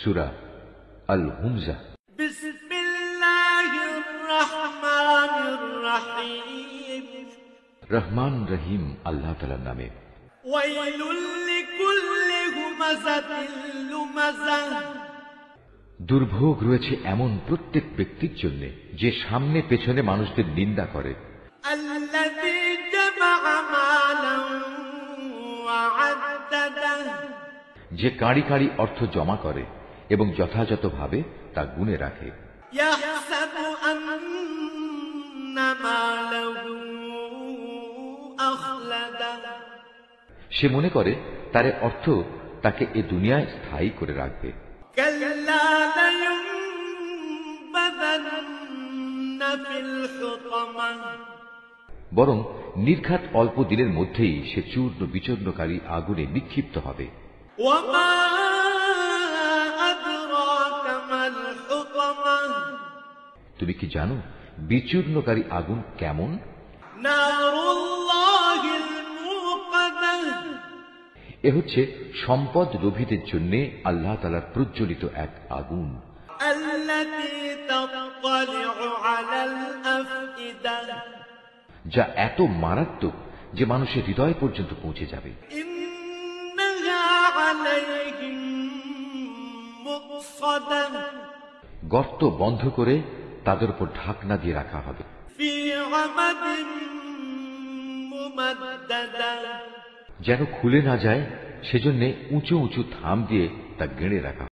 সূরা আল হুমজা। বিসমিল্লাহির রহমানির রহিম। রহমান রহিম আল্লাহ তাআলার নামে। ওয়াইলুল লিকুল্লি হুমাযাতিল লুমাযাহ। দুর্ভোগ রয়েছে এমন প্রত্যেক ব্যক্তির জন্য যে সামনে পেছনে মানুষদের নিন্দা করে। আল্লাযী জামাআ মালান ওয়া আদ্দাদাহ। যে কাঁড়ি কাঁড়ি অর্থ জমা করে এবং যথাযথভাবে তা গুণে রাখে। ইয়াহসাবু আন্না মালাহু আখলাদা। সে মনে করে তার অর্থ তাকে এ দুনিয়ায় স্থায়ী করে রাখবে। কাল্লা লায়ুনবাযান্না ফিল হুতামা। বরং নির্ঘাত অল্প দিনের মধ্যেই সে চূর্ণ বিচূর্ণকারী আগুনে নিক্ষিপ্ত হবে। ওয়ামা আদরাকা মাল হুতামা। তুমি কি জানো বিচূর্ণকারী আগুন কেমন? নারুল্লাহিল মুকাদা। এ হচ্ছে সম্পদ লোভীদের জন্য আল্লাহ তাআলার প্রজ্বলিত এক আগুন। আল্লাতী তাত্তালিউ আলাল আফইদা। যা এত মারাত্মক যে মানুষের হৃদয় পর্যন্ত পৌঁছে যাবে। ইন্নাহা আলাইহিম মুকসাদা। গর্ত বন্ধ করে তাদের উপর ঢাকনা দিয়ে রাখা হবে। ফি আমাদিন মুমাদ্দাদা। যেন খুলে না যায় সেজন্য উঁচু উঁচু থাম দিয়ে তা গেড়ে রাখা।